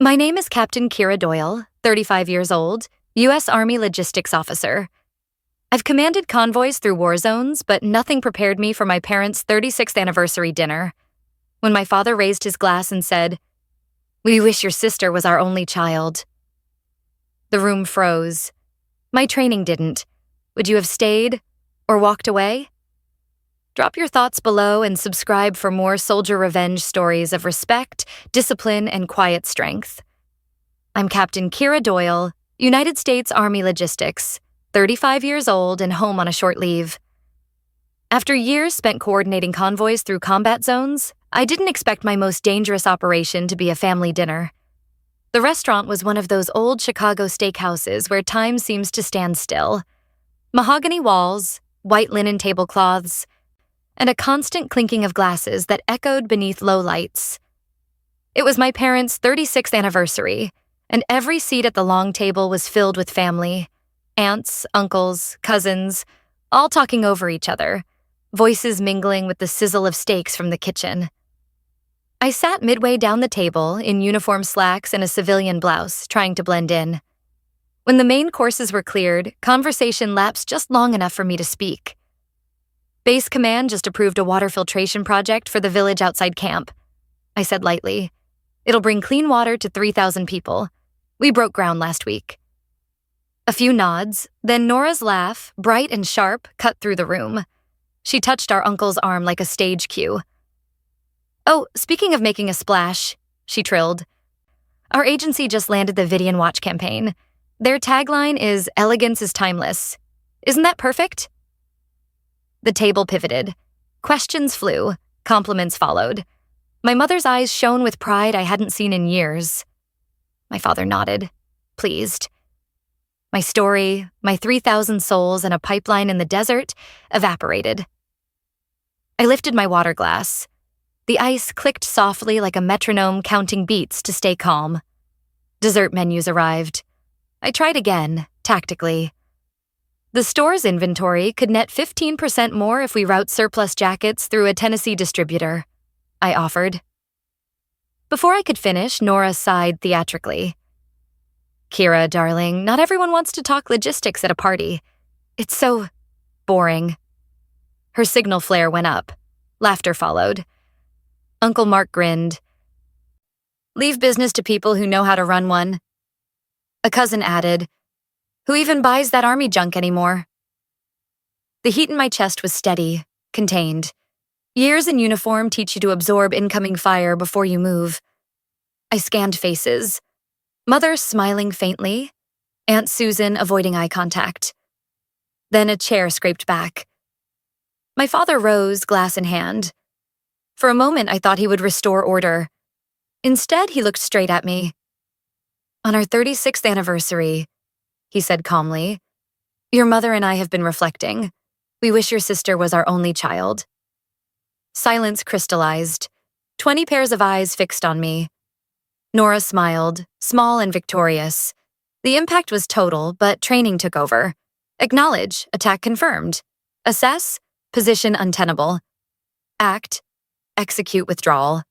My name is Captain Kira Doyle, 35 years old, U.S. Army Logistics Officer. I've commanded convoys through war zones, but nothing prepared me for my parents' 36th anniversary dinner. When my father raised his glass and said, "We wish your sister was our only child." The room froze. My training didn't. Would you have stayed or walked away? Drop your thoughts below and subscribe for more soldier revenge stories of respect, discipline, and quiet strength. I'm Captain Kira Doyle, United States Army Logistics, 35 years old and home on a short leave. After years spent coordinating convoys through combat zones, I didn't expect my most dangerous operation to be a family dinner. The restaurant was one of those old Chicago steakhouses where time seems to stand still. Mahogany walls, white linen tablecloths, and a constant clinking of glasses that echoed beneath low lights. It was my parents' 36th anniversary, and every seat at the long table was filled with family. Aunts, uncles, cousins, all talking over each other, voices mingling with the sizzle of steaks from the kitchen. I sat midway down the table in uniform slacks and a civilian blouse, trying to blend in. When the main courses were cleared, conversation lapsed just long enough for me to speak. Base Command just approved a water filtration project for the village outside camp, I said lightly. It'll bring clean water to 3,000 people. We broke ground last week. A few nods, then Nora's laugh, bright and sharp, cut through the room. She touched our uncle's arm like a stage cue. "Oh, speaking of making a splash," she trilled. "Our agency just landed the Vidian Watch campaign. Their tagline is, 'Elegance is timeless.' Isn't that perfect?" The table pivoted. Questions flew. Compliments followed. My mother's eyes shone with pride I hadn't seen in years. My father nodded, pleased. My story, my 3,000 souls and a pipeline in the desert, evaporated. I lifted my water glass. The ice clicked softly like a metronome counting beats to stay calm. Dessert menus arrived. I tried again, tactically. The store's inventory could net 15% more if we route surplus jackets through a Tennessee distributor, I offered. Before I could finish, Nora sighed theatrically. "Kira, darling, not everyone wants to talk logistics at a party. It's so boring." Her signal flare went up. Laughter followed. Uncle Mark grinned. "Leave business to people who know how to run one." A cousin added, "Who even buys that army junk anymore?" The heat in my chest was steady, contained. Years in uniform teach you to absorb incoming fire before you move. I scanned faces. Mother smiling faintly, Aunt Susan avoiding eye contact. Then a chair scraped back. My father rose, glass in hand. For a moment, I thought he would restore order. Instead, he looked straight at me. "On our 36th anniversary," he said calmly, "your mother and I have been reflecting. We wish your sister was our only child." Silence crystallized. 20 pairs of eyes fixed on me. Nora smiled, small and victorious. The impact was total, but training took over. Acknowledge, attack confirmed. Assess, position untenable. Act, execute withdrawal.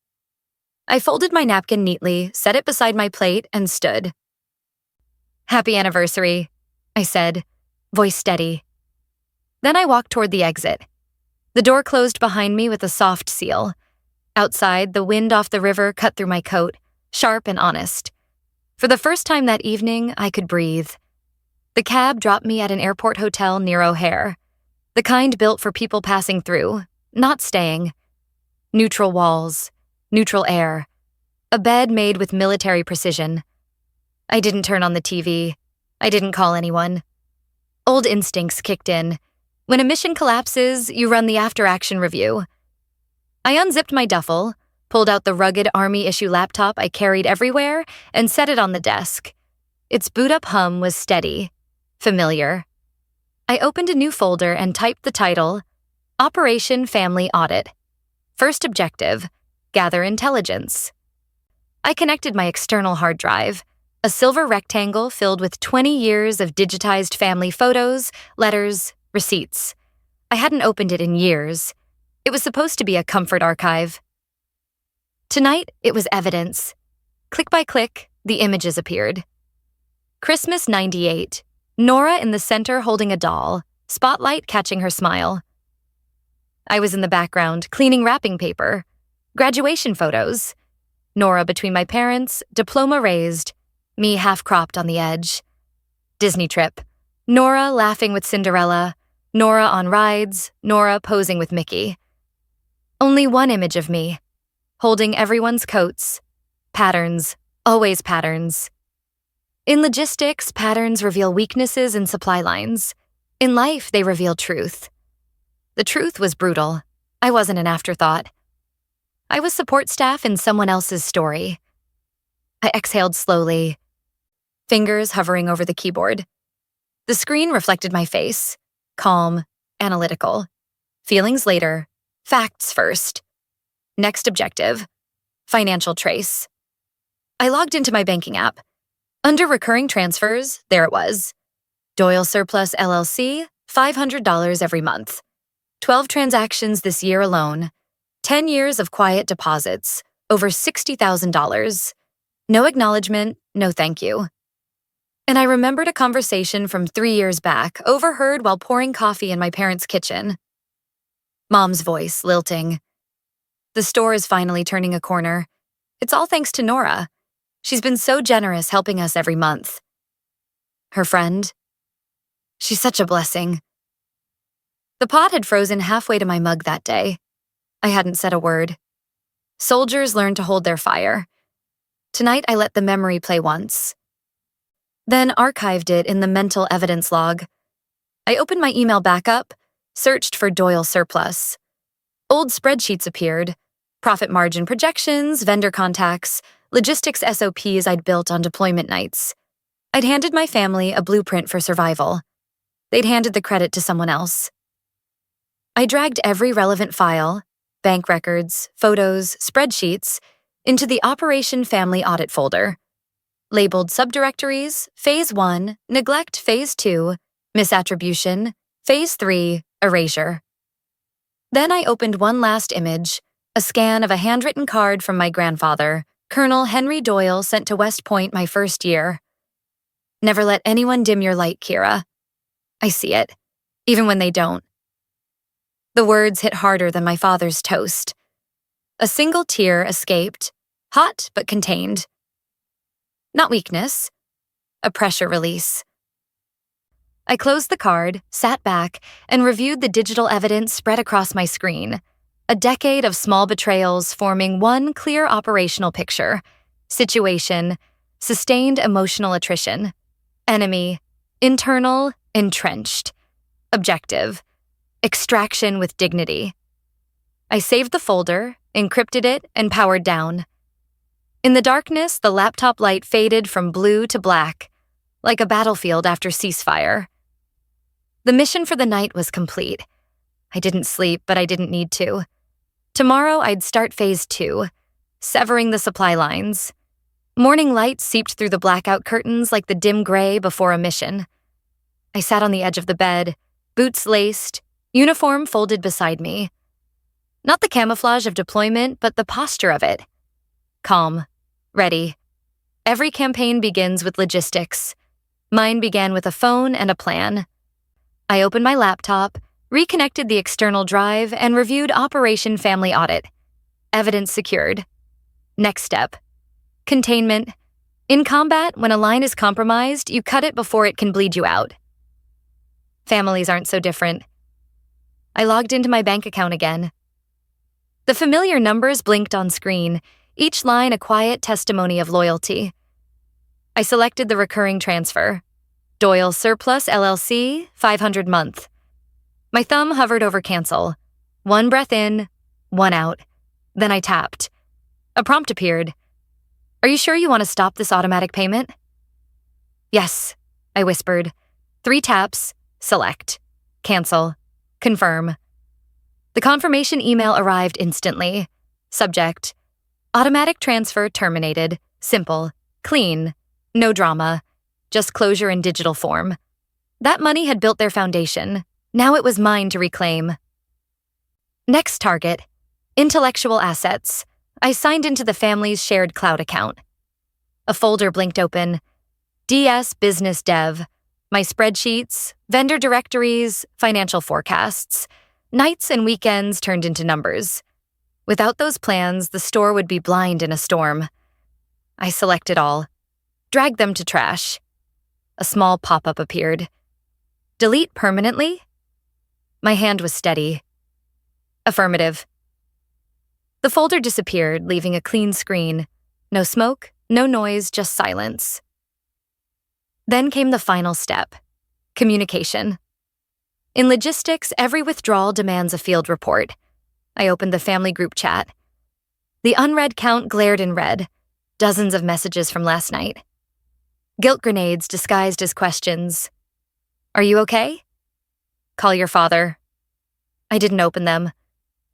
I folded my napkin neatly, set it beside my plate, and stood. "Happy anniversary," I said, voice steady. Then I walked toward the exit. The door closed behind me with a soft seal. Outside, the wind off the river cut through my coat, sharp and honest. For the first time that evening, I could breathe. The cab dropped me at an airport hotel near O'Hare, the kind built for people passing through, not staying. Neutral walls, neutral air, a bed made with military precision. I didn't turn on the TV. I didn't call anyone. Old instincts kicked in. When a mission collapses, you run the after-action review. I unzipped my duffel, pulled out the rugged Army-issue laptop I carried everywhere, and set it on the desk. Its boot-up hum was steady, familiar. I opened a new folder and typed the title, Operation Family Audit. First objective, gather intelligence. I connected my external hard drive, a silver rectangle filled with 20 years of digitized family photos, letters, receipts. I hadn't opened it in years. It was supposed to be a comfort archive. Tonight, it was evidence. Click by click, The images appeared. Christmas 98. Nora in the center holding a doll, spotlight catching her smile. I was in the background, cleaning wrapping paper. Graduation photos. Nora between my parents, diploma raised, me half-cropped on the edge. Disney trip. Nora laughing with Cinderella, Nora on rides, Nora posing with Mickey. Only one image of me, holding everyone's coats. Patterns, always patterns. In logistics, patterns reveal weaknesses in supply lines. In life, they reveal truth. The truth was brutal. I wasn't an afterthought. I was support staff in someone else's story. I exhaled slowly, fingers hovering over the keyboard. The screen reflected my face, calm, analytical. Feelings later, facts first. Next objective, financial trace. I logged into my banking app. Under recurring transfers, there it was. Doyle Surplus LLC, $500 every month. 12 transactions this year alone. 10 years of quiet deposits, over $60,000. No acknowledgement, no thank you. And I remembered a conversation from 3 years back, overheard while pouring coffee in my parents' kitchen. Mom's voice, lilting. The store is finally turning a corner. It's all thanks to Nora. She's been so generous helping us every month. Her friend? She's such a blessing. The pot had frozen halfway to my mug that day. I hadn't said a word. Soldiers learn to hold their fire. Tonight I let the memory play once. Then archived it in the mental evidence log. I opened my email backup, searched for Doyle Surplus. Old spreadsheets appeared. Profit margin projections, vendor contacts, logistics SOPs I'd built on deployment nights. I'd handed my family a blueprint for survival. They'd handed the credit to someone else. I dragged every relevant file, bank records, photos, spreadsheets, into the Operation Family Audit folder. Labeled subdirectories, Phase 1, Neglect Phase 2, Misattribution, Phase 3, Erasure. Then I opened one last image, a scan of a handwritten card from my grandfather, Colonel Henry Doyle, sent to West Point my first year. Never let anyone dim your light, Kira. I see it, even when they don't. The words hit harder than my father's toast. A single tear escaped, hot but contained. Not weakness, a pressure release. I closed the card, sat back, and reviewed the digital evidence spread across my screen. A decade of small betrayals forming one clear operational picture. Situation, sustained emotional attrition. Enemy, internal, entrenched. Objective, extraction with dignity. I saved the folder, encrypted it, and powered down. In the darkness, the laptop light faded from blue to black, like a battlefield after ceasefire. The mission for the night was complete. I didn't sleep, but I didn't need to. Tomorrow, I'd start Phase 2, severing the supply lines. Morning light seeped through the blackout curtains like the dim gray before a mission. I sat on the edge of the bed, boots laced, uniform folded beside me. Not the camouflage of deployment, but the posture of it. Calm, ready. Every campaign begins with logistics. Mine began with a phone and a plan. I opened my laptop, reconnected the external drive, and reviewed Operation Family Audit. Evidence secured. Next step. Containment. In combat, when a line is compromised, you cut it before it can bleed you out. Families aren't so different. I logged into my bank account again. The familiar numbers blinked on screen, each line a quiet testimony of loyalty. I selected the recurring transfer. Doyle Surplus LLC, $500 month. My thumb hovered over cancel. One breath in, one out. Then I tapped. A prompt appeared. Are you sure you want to stop this automatic payment? Yes, I whispered. 3 taps, select, cancel, confirm. The confirmation email arrived instantly. Subject, automatic transfer terminated, simple, clean, no drama, just closure in digital form. That money had built their foundation. Now it was mine to reclaim. Next target, intellectual assets. I signed into the family's shared cloud account. A folder blinked open. DS Business Dev. My spreadsheets, vendor directories, financial forecasts. Nights and weekends turned into numbers. Without those plans, the store would be blind in a storm. I selected all. Dragged them to trash. A small pop-up appeared. Delete permanently? My hand was steady. Affirmative. The folder disappeared, leaving a clean screen. No smoke, no noise, just silence. Then came the final step. Communication. In logistics, every withdrawal demands a field report. I opened the family group chat. The unread count glared in red. Dozens of messages from last night. Guilt grenades disguised as questions. Are you okay? Call your father. I didn't open them.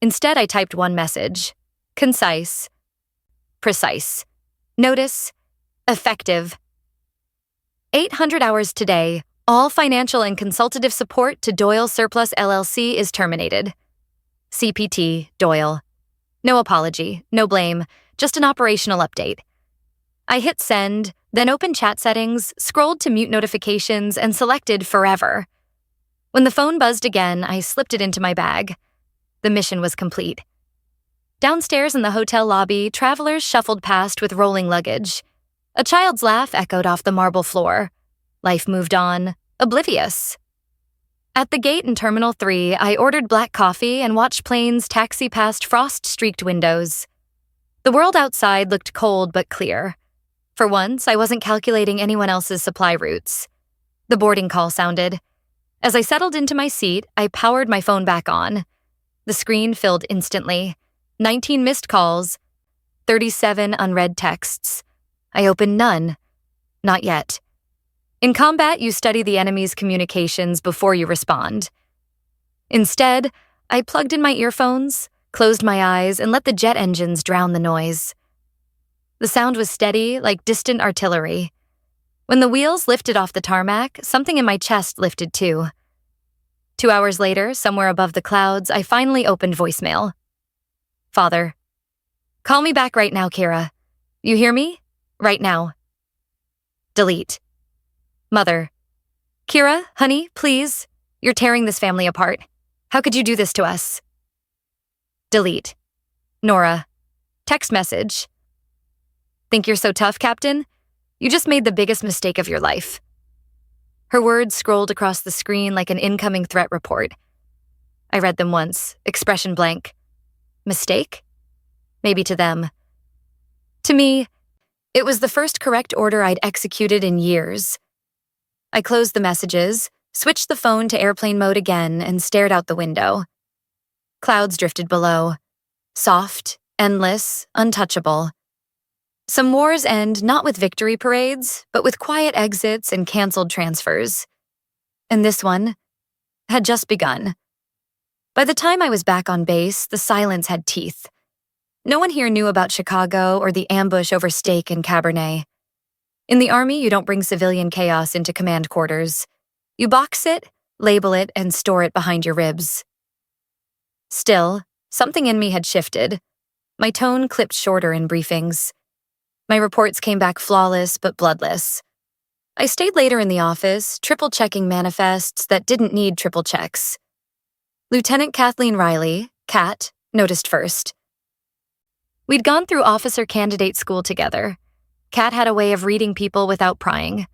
Instead, I typed one message. Concise. Precise. Notice. Effective. 800 hours today. All financial and consultative support to Doyle Surplus LLC is terminated. CPT, Doyle. No apology, no blame, just an operational update. I hit send, then opened chat settings, scrolled to mute notifications, and selected forever. When the phone buzzed again, I slipped it into my bag. The mission was complete. Downstairs in the hotel lobby, travelers shuffled past with rolling luggage. A child's laugh echoed off the marble floor. Life moved on, oblivious. At the gate in Terminal 3, I ordered black coffee and watched planes taxi past frost-streaked windows. The world outside looked cold but clear. For once, I wasn't calculating anyone else's supply routes. The boarding call sounded. As I settled into my seat, I powered my phone back on. The screen filled instantly. 19 missed calls. 37 unread texts. I opened none. Not yet. In combat, you study the enemy's communications before you respond. Instead, I plugged in my earphones, closed my eyes, and let the jet engines drown the noise. The sound was steady, like distant artillery. When the wheels lifted off the tarmac, something in my chest lifted too. 2 hours later, somewhere above the clouds, I finally opened voicemail. Father. Call me back right now, Kira. You hear me? Right now. Delete. Mother. Kira, honey, please. You're tearing this family apart. How could you do this to us? Delete. Nora. Text message. Think you're so tough, Captain? You just made the biggest mistake of your life. Her words scrolled across the screen like an incoming threat report. I read them once, expression blank. Mistake? Maybe to them. To me, it was the first correct order I'd executed in years. I closed the messages, switched the phone to airplane mode again, and stared out the window. Clouds drifted below. Soft, endless, untouchable. Some wars end not with victory parades, but with quiet exits and canceled transfers. And this one had just begun. By the time I was back on base, the silence had teeth. No one here knew about Chicago or the ambush over steak and Cabernet. In the Army, you don't bring civilian chaos into command quarters. You box it, label it, and store it behind your ribs. Still, something in me had shifted. My tone clipped shorter in briefings. My reports came back flawless but bloodless. I stayed later in the office, triple-checking manifests that didn't need triple checks. Lieutenant Kathleen Riley, Kat, noticed first. We'd gone through officer candidate school together. Kat had a way of reading people without prying.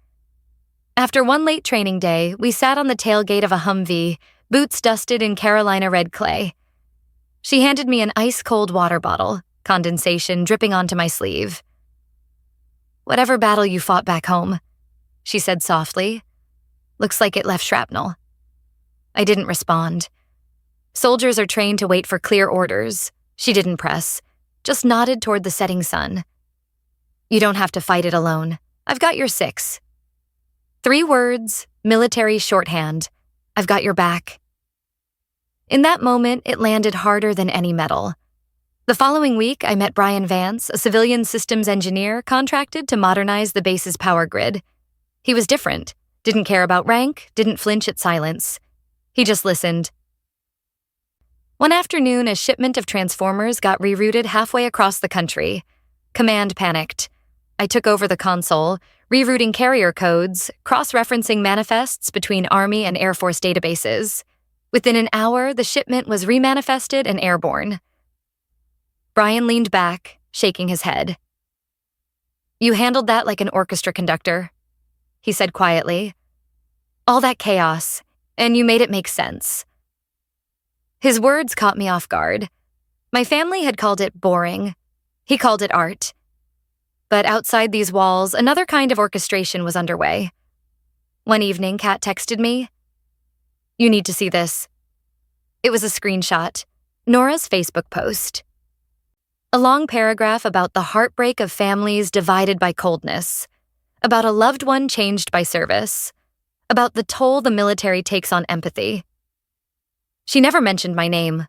After one late training day, we sat on the tailgate of a Humvee, boots dusted in Carolina red clay. She handed me an ice-cold water bottle, condensation dripping onto my sleeve. Whatever battle you fought back home, she said softly. Looks like it left shrapnel. I didn't respond. Soldiers are trained to wait for clear orders. She didn't press, just nodded toward the setting sun. You don't have to fight it alone. I've got your 6. 3 words, military shorthand. I've got your back. In that moment, it landed harder than any medal. The following week, I met Brian Vance, a civilian systems engineer contracted to modernize the base's power grid. He was different, didn't care about rank, didn't flinch at silence. He just listened. One afternoon, a shipment of transformers got rerouted halfway across the country. Command panicked. I took over the console, rerouting carrier codes, cross-referencing manifests between Army and Air Force databases. Within an hour, the shipment was remanifested and airborne. Brian leaned back, shaking his head. "You handled that like an orchestra conductor," he said quietly. "All that chaos, and you made it make sense." His words caught me off guard. My family had called it boring. He called it art. But outside these walls, another kind of orchestration was underway. One evening, Kat texted me, "You need to see this." It was a screenshot, Nora's Facebook post. A long paragraph about the heartbreak of families divided by coldness, about a loved one changed by service, about the toll the military takes on empathy. She never mentioned my name.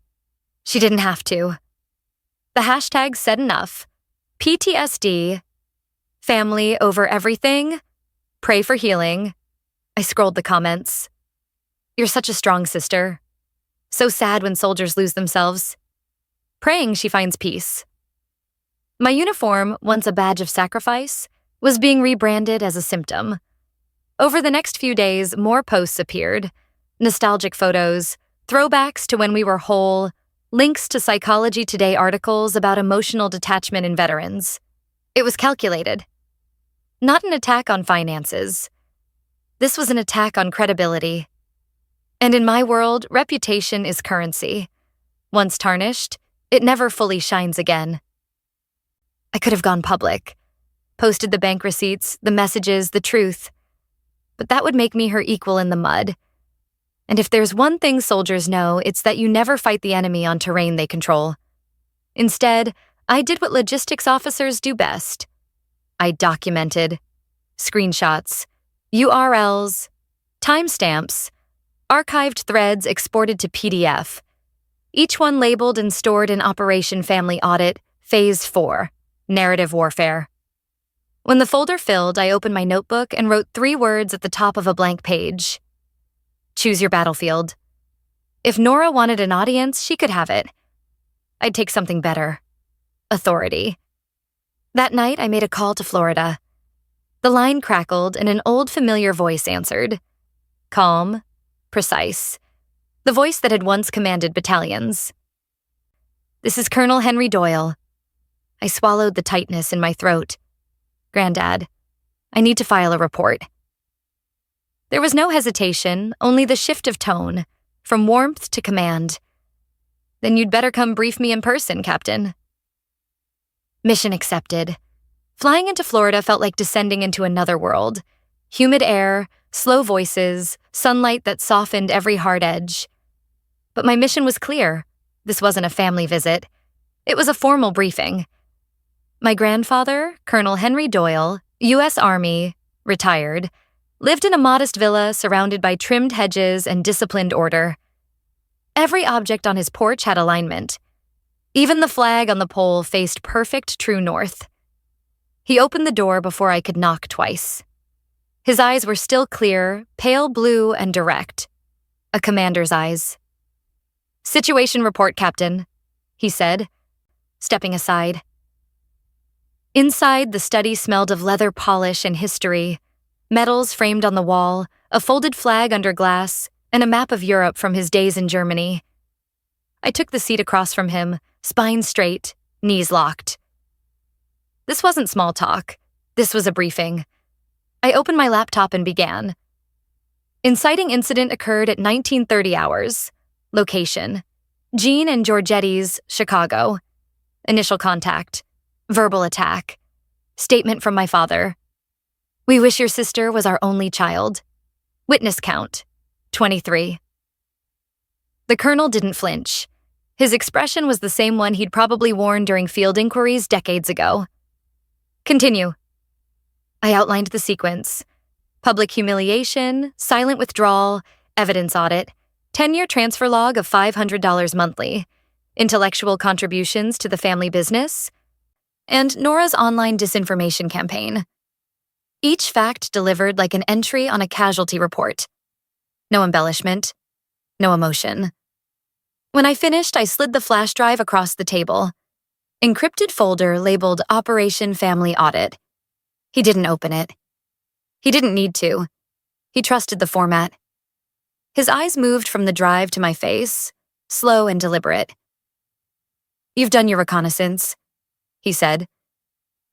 She didn't have to. The hashtag said enough. PTSD, family over everything, pray for healing. I scrolled the comments. "You're such a strong sister. So sad when soldiers lose themselves. Praying she finds peace." My uniform, once a badge of sacrifice, was being rebranded as a symptom. Over the next few days, more posts appeared. Nostalgic photos, throwbacks to when we were whole, links to Psychology Today articles about emotional detachment in veterans. It was calculated. Not an attack on finances. This was an attack on credibility. And in my world, reputation is currency. Once tarnished, it never fully shines again. I could have gone public, posted the bank receipts, the messages, the truth. But that would make me her equal in the mud. And if there's one thing soldiers know, it's that you never fight the enemy on terrain they control. Instead, I did what logistics officers do best. I documented screenshots, URLs, timestamps, archived threads exported to PDF, each one labeled and stored in Operation Family Audit, Phase 4, Narrative Warfare. When the folder filled, I opened my notebook and wrote 3 words at the top of a blank page. Choose your battlefield. If Nora wanted an audience, she could have it. I'd take something better. Authority. That night, I made a call to Florida. The line crackled and an old familiar voice answered. Calm, precise. The voice that had once commanded battalions. "This is Colonel Henry Doyle." I swallowed the tightness in my throat. "Granddad, I need to file a report." There was no hesitation, only the shift of tone, from warmth to command. "Then you'd better come brief me in person, Captain." Mission accepted. Flying into Florida felt like descending into another world. Humid air, slow voices, sunlight that softened every hard edge. But my mission was clear. This wasn't a family visit. It was a formal briefing. My grandfather, Colonel Henry Doyle, U.S. Army, retired, lived in a modest villa surrounded by trimmed hedges and disciplined order. Every object on his porch had alignment. Even the flag on the pole faced perfect true north. He opened the door before I could knock twice. His eyes were still clear, pale blue and direct. A commander's eyes. "Situation report, Captain," he said, stepping aside. Inside, the study smelled of leather polish and history, medals framed on the wall, a folded flag under glass, and a map of Europe from his days in Germany. I took the seat across from him, spine straight, knees locked. This wasn't small talk. This was a briefing. I opened my laptop and began. Inciting incident occurred at 1930 hours. Location: Jean and Giorgetti's, Chicago. Initial contact: verbal attack. Statement from my father: "We wish your sister was our only child." Witness count: 23. The colonel didn't flinch. His expression was the same one he'd probably worn during field inquiries decades ago. "Continue." I outlined the sequence: public humiliation, silent withdrawal, evidence audit, 10-year transfer log of $500 monthly, intellectual contributions to the family business, and Nora's online disinformation campaign. Each fact delivered like an entry on a casualty report. No embellishment, no emotion. When I finished, I slid the flash drive across the table. Encrypted folder labeled Operation Family Audit. He didn't open it. He didn't need to. He trusted the format. His eyes moved from the drive to my face, slow and deliberate. "You've done your reconnaissance," he said.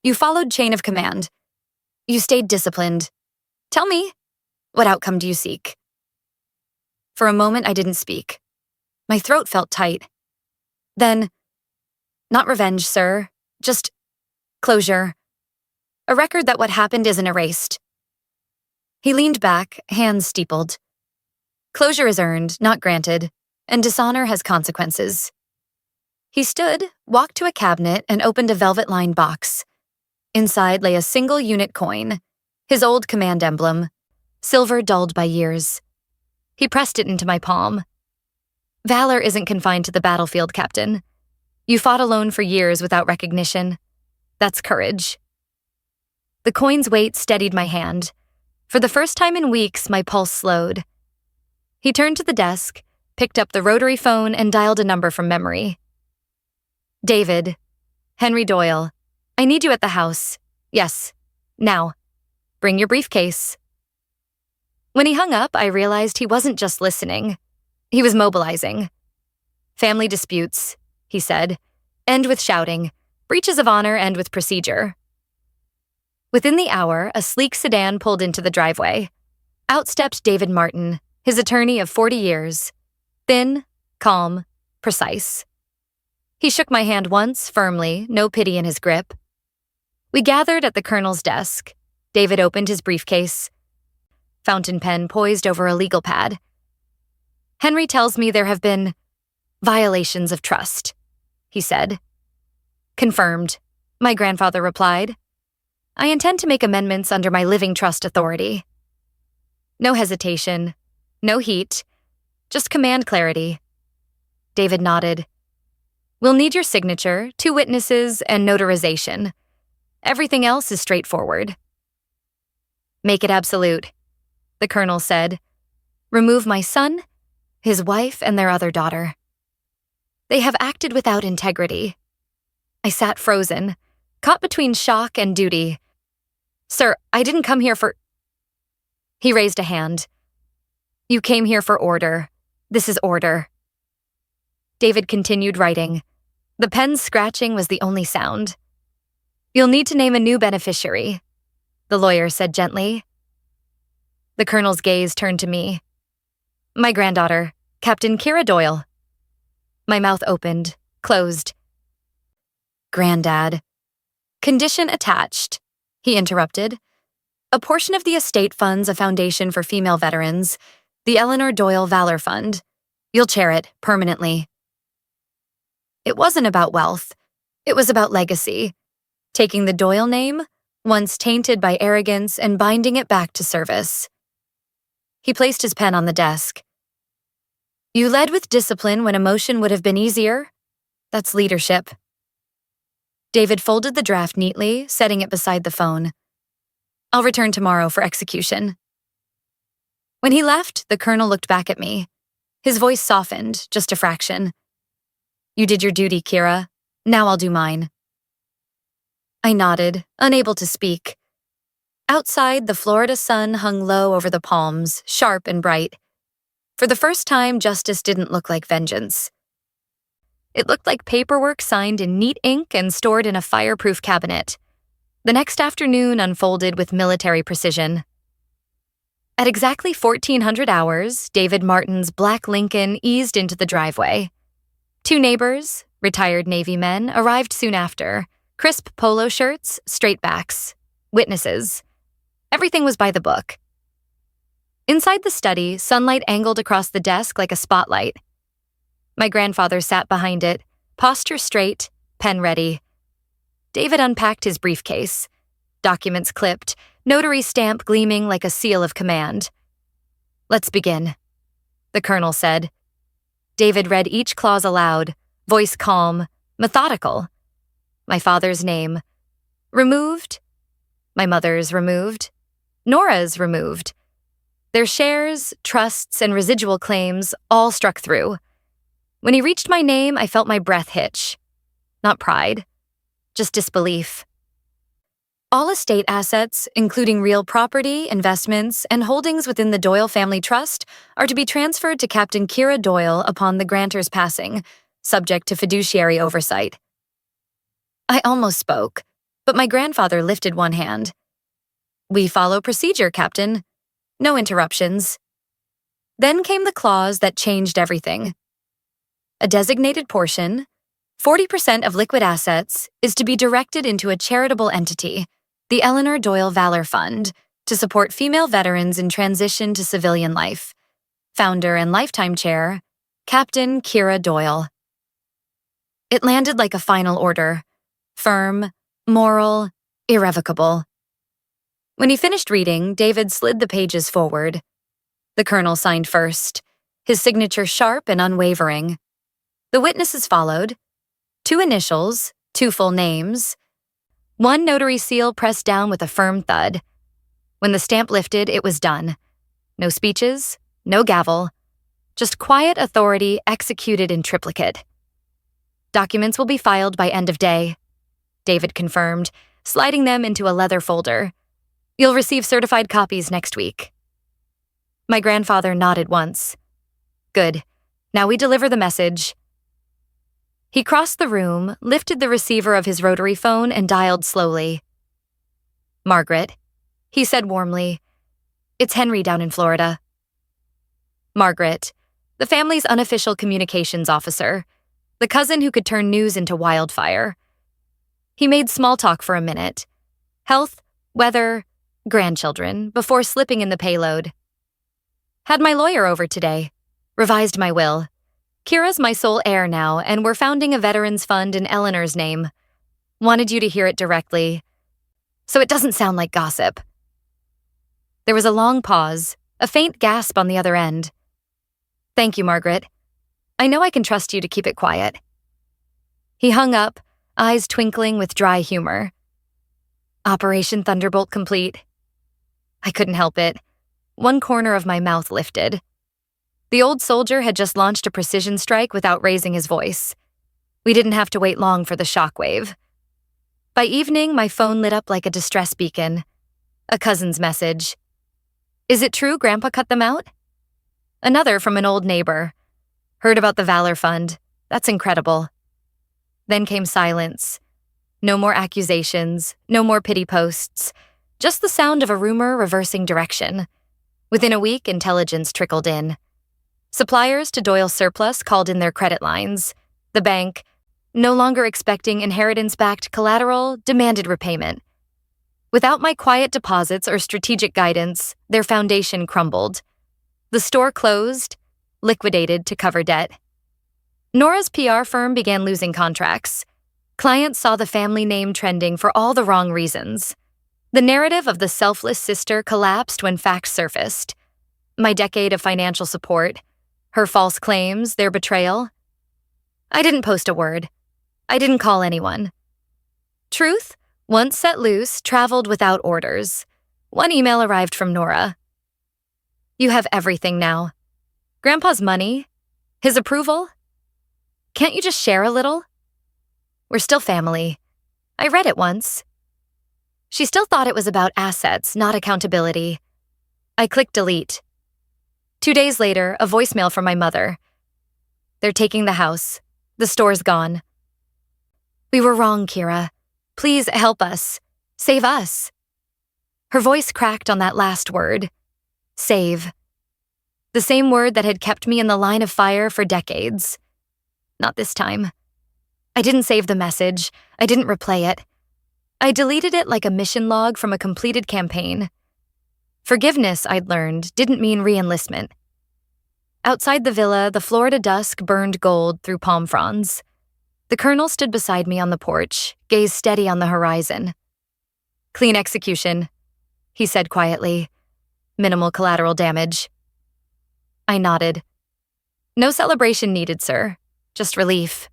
"You followed chain of command. You stayed disciplined. Tell me, what outcome do you seek?" For a moment, I didn't speak. My throat felt tight. Then, "Not revenge, sir. Just closure. A record that what happened isn't erased." He leaned back, hands steepled. "Closure is earned, not granted, and dishonor has consequences." He stood, walked to a cabinet, and opened a velvet-lined box. Inside lay a single-unit coin, his old command emblem, silver dulled by years. He pressed it into my palm. "Valor isn't confined to the battlefield, Captain. You fought alone for years without recognition. That's courage." The coin's weight steadied my hand. For the first time in weeks, my pulse slowed. He turned to the desk, picked up the rotary phone, and dialed a number from memory. "David. Henry Doyle. I need you at the house. Yes. Now. Bring your briefcase." When he hung up, I realized he wasn't just listening. He was mobilizing. "Family disputes," he said. "End with shouting. Breaches of honor end with procedure." Within the hour, a sleek sedan pulled into the driveway. Out stepped David Martin, his attorney of 40 years. Thin, calm, precise. He shook my hand once, firmly, no pity in his grip. We gathered at the colonel's desk. David opened his briefcase. Fountain pen poised over a legal pad. "Henry tells me there have been violations of trust," he said. "Confirmed," my grandfather replied. "I intend to make amendments under my living trust authority." No hesitation, no heat, just command clarity. David nodded. "We'll need your signature, 2 witnesses, and notarization. Everything else is straightforward." "Make it absolute," the colonel said. "Remove my son, his wife, and their other daughter. They have acted without integrity." I sat frozen, caught between shock and duty. "Sir, I didn't come here for—" He raised a hand. "You came here for order. This is order." David continued writing. The pen's scratching was the only sound. "You'll need to name a new beneficiary," the lawyer said gently. The colonel's gaze turned to me. "My granddaughter, Captain Kira Doyle." My mouth opened, closed. "Granddad." "Condition attached," he interrupted. "A portion of the estate funds a foundation for female veterans, the Eleanor Doyle Valor Fund. You'll chair it permanently." It wasn't about wealth. It was about legacy. Taking the Doyle name, once tainted by arrogance, and binding it back to service. He placed his pen on the desk. "You led with discipline when emotion would have been easier. That's leadership." David folded the draft neatly, setting it beside the phone. "I'll return tomorrow for execution." When he left, the colonel looked back at me. His voice softened, just a fraction. "You did your duty, Kira. Now I'll do mine." I nodded, unable to speak. Outside, the Florida sun hung low over the palms, sharp and bright. For the first time, justice didn't look like vengeance. It looked like paperwork signed in neat ink and stored in a fireproof cabinet. The next afternoon unfolded with military precision. At exactly 1400 hours, David Martin's black Lincoln eased into the driveway. 2 neighbors, retired Navy men, arrived soon after. Crisp polo shirts, straight backs. Witnesses. Everything was by the book. Inside the study, sunlight angled across the desk like a spotlight. My grandfather sat behind it, posture straight, pen ready. David unpacked his briefcase. Documents clipped, notary stamp gleaming like a seal of command. "Let's begin," the colonel said. David read each clause aloud, voice calm, methodical. My father's name. Removed. My mother's removed. Nora's removed. Their shares, trusts, and residual claims all struck through. When he reached my name, I felt my breath hitch. Not pride, just disbelief. All estate assets, including real property, investments, and holdings within the Doyle family trust, are to be transferred to Captain Kira Doyle upon the grantor's passing, subject to fiduciary oversight. I almost spoke, but my grandfather lifted one hand. We follow procedure, Captain. No interruptions. Then came the clause that changed everything. A designated portion, 40% of liquid assets, is to be directed into a charitable entity, the Eleanor Doyle Valor Fund, to support female veterans in transition to civilian life. Founder and lifetime chair, Captain Kira Doyle. It landed like a final order. Firm, moral, irrevocable. When he finished reading, David slid the pages forward. The colonel signed first, his signature sharp and unwavering. The witnesses followed. 2 initials, 2 full names. 1 notary seal pressed down with a firm thud. When the stamp lifted, it was done. No speeches, no gavel. Just quiet authority executed in triplicate. Documents will be filed by end of day, David confirmed, sliding them into a leather folder. You'll receive certified copies next week. My grandfather nodded once. Good. Now we deliver the message. He crossed the room, lifted the receiver of his rotary phone, and dialed slowly. Margaret, he said warmly. It's Henry down in Florida. Margaret, the family's unofficial communications officer, the cousin who could turn news into wildfire. He made small talk for a minute. Health, weather, grandchildren, before slipping in the payload. Had my lawyer over today. Revised my will. Kira's my sole heir now, and we're founding a veterans fund in Eleanor's name. Wanted you to hear it directly, so it doesn't sound like gossip. There was a long pause, a faint gasp on the other end. Thank you, Margaret. I know I can trust you to keep it quiet. He hung up, eyes twinkling with dry humor. Operation Thunderbolt complete. I couldn't help it. One corner of my mouth lifted. The old soldier had just launched a precision strike without raising his voice. We didn't have to wait long for the shockwave. By evening, my phone lit up like a distress beacon. A cousin's message. Is it true Grandpa cut them out? Another from an old neighbor. Heard about the Valor Fund. That's incredible. Then came silence. No more accusations, no more pity posts. Just the sound of a rumor reversing direction. Within a week, intelligence trickled in. Suppliers to Doyle Surplus called in their credit lines. The bank, no longer expecting inheritance-backed collateral, demanded repayment. Without my quiet deposits or strategic guidance, their foundation crumbled. The store closed, liquidated to cover debt. Nora's PR firm began losing contracts. Clients saw the family name trending for all the wrong reasons. The narrative of the selfless sister collapsed when facts surfaced. My decade of financial support, her false claims, their betrayal. I didn't post a word. I didn't call anyone. Truth, once set loose, traveled without orders. One email arrived from Nora. You have everything now. Grandpa's money, his approval. Can't you just share a little? We're still family. I read it once. She still thought it was about assets, not accountability. I clicked delete. 2 days later, a voicemail from my mother. They're taking the house. The store's gone. We were wrong, Kira. Please help us. Save us. Her voice cracked on that last word. Save. The same word that had kept me in the line of fire for decades. Not this time. I didn't save the message. I didn't replay it. I deleted it like a mission log from a completed campaign. Forgiveness, I'd learned, didn't mean re-enlistment. Outside the villa, the Florida dusk burned gold through palm fronds. The colonel stood beside me on the porch, gaze steady on the horizon. Clean execution, he said quietly. Minimal collateral damage. I nodded. No celebration needed, sir. Just relief.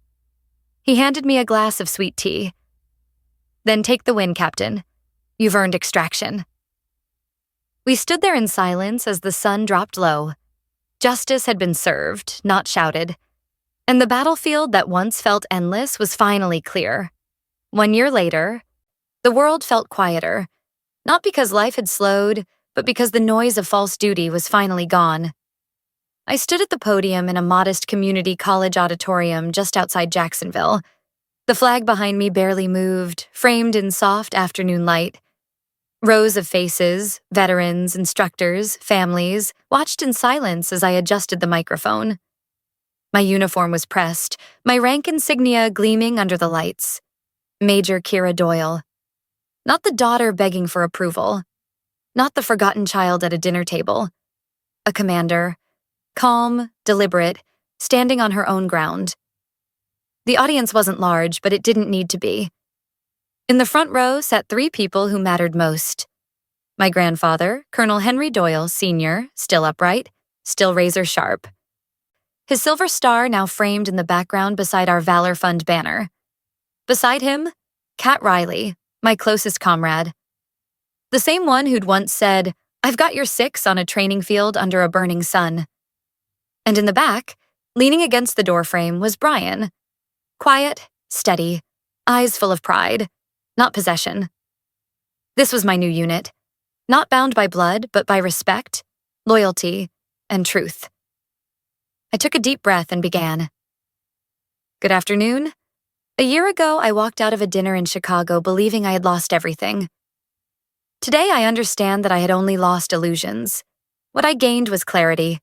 He handed me a glass of sweet tea. Then take the win, Captain. You've earned extraction. We stood there in silence as the sun dropped low. Justice had been served, not shouted. And the battlefield that once felt endless was finally clear. 1 year later, The world felt quieter, not because life had slowed, but because the noise of false duty was finally gone. I stood at the podium in a modest community college auditorium just outside Jacksonville. The flag behind me barely moved, framed in soft afternoon light. Rows of faces, veterans, instructors, families, watched in silence as I adjusted the microphone. My uniform was pressed, my rank insignia gleaming under the lights. Major Kira Doyle. Not the daughter begging for approval. Not the forgotten child at a dinner table. A commander. Calm, deliberate, standing on her own ground. The audience wasn't large, but it didn't need to be. In the front row sat 3 people who mattered most. My grandfather, Colonel Henry Doyle, Sr., still upright, still razor sharp. His silver star now framed in the background beside our Valor Fund banner. Beside him, Cat Riley, my closest comrade. The same one who'd once said, "I've got your 6 on a training field under a burning sun." And in the back, leaning against the doorframe, was Brian. Quiet, steady, eyes full of pride, not possession. This was my new unit, not bound by blood, but by respect, loyalty, and truth. I took a deep breath and began. Good afternoon. A year ago, I walked out of a dinner in Chicago believing I had lost everything. Today, I understand that I had only lost illusions. What I gained was clarity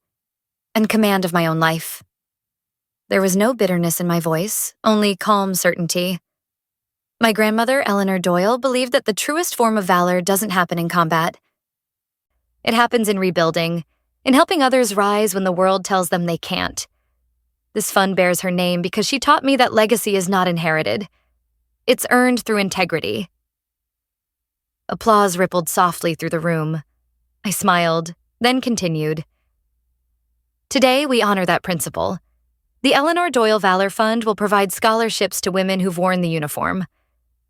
and command of my own life. There was no bitterness in my voice, only calm certainty. My grandmother, Eleanor Doyle, believed that the truest form of valor doesn't happen in combat. It happens in rebuilding, in helping others rise when the world tells them they can't. This fund bears her name because she taught me that legacy is not inherited. It's earned through integrity. Applause rippled softly through the room. I smiled, then continued. Today, we honor that principle. The Eleanor Doyle Valor Fund will provide scholarships to women who've worn the uniform.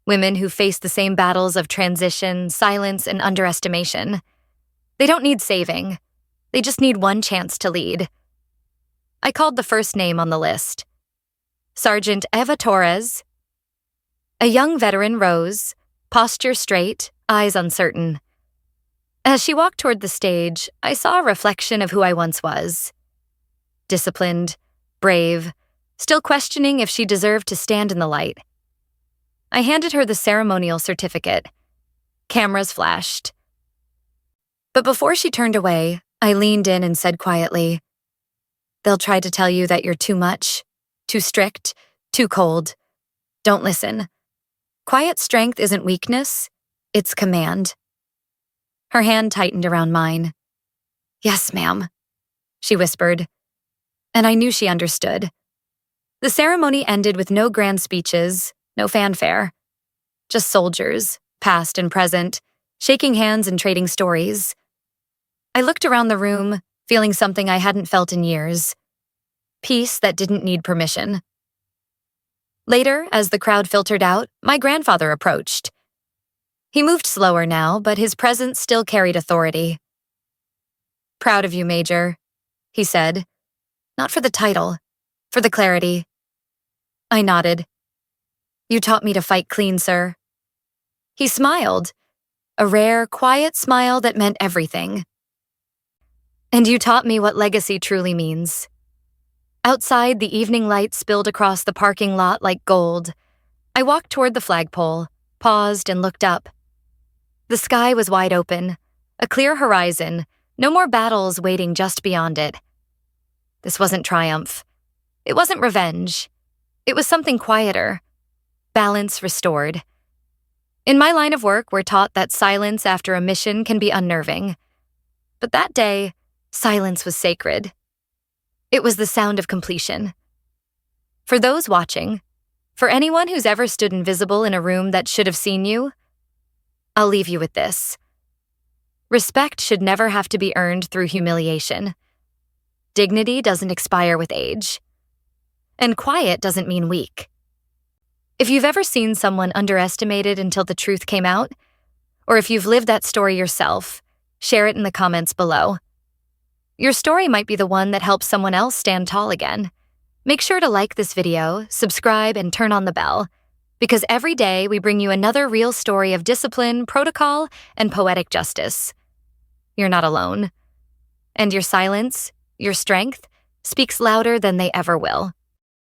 Women who face the same battles of transition, silence, and underestimation. They don't need saving. They just need one chance to lead. I called the first name on the list. Sergeant Eva Torres. A young veteran rose, posture straight, eyes uncertain. As she walked toward the stage, I saw a reflection of who I once was. Disciplined, brave, still questioning if she deserved to stand in the light. I handed her the ceremonial certificate. Cameras flashed. But before she turned away, I leaned in and said quietly, "They'll try to tell you that you're too much, too strict, too cold. Don't listen. Quiet strength isn't weakness, it's command." Her hand tightened around mine. "Yes, ma'am," she whispered, and I knew she understood. The ceremony ended with no grand speeches, no fanfare. Just soldiers, past and present, shaking hands and trading stories. I looked around the room, feeling something I hadn't felt in years. Peace that didn't need permission. Later, as the crowd filtered out, my grandfather approached. He moved slower now, but his presence still carried authority. "Proud of you, Major," he said. "Not for the title, for the clarity." I nodded. "You taught me to fight clean, sir." He smiled, a rare, quiet smile that meant everything. "And you taught me what legacy truly means." Outside, the evening light spilled across the parking lot like gold. I walked toward the flagpole, paused, and looked up. The sky was wide open, a clear horizon, no more battles waiting just beyond it. This wasn't triumph. It wasn't revenge. It was something quieter. Balance restored. In my line of work, we're taught that silence after a mission can be unnerving. But that day, silence was sacred. It was the sound of completion. For those watching, for anyone who's ever stood invisible in a room that should have seen you, I'll leave you with this. Respect should never have to be earned through humiliation. Dignity doesn't expire with age. And quiet doesn't mean weak. If you've ever seen someone underestimated until the truth came out, or if you've lived that story yourself, share it in the comments below. Your story might be the one that helps someone else stand tall again. Make sure to like this video, subscribe, and turn on the bell. Because every day we bring you another real story of discipline, protocol, and poetic justice. You're not alone. And your silence, your strength, speaks louder than they ever will.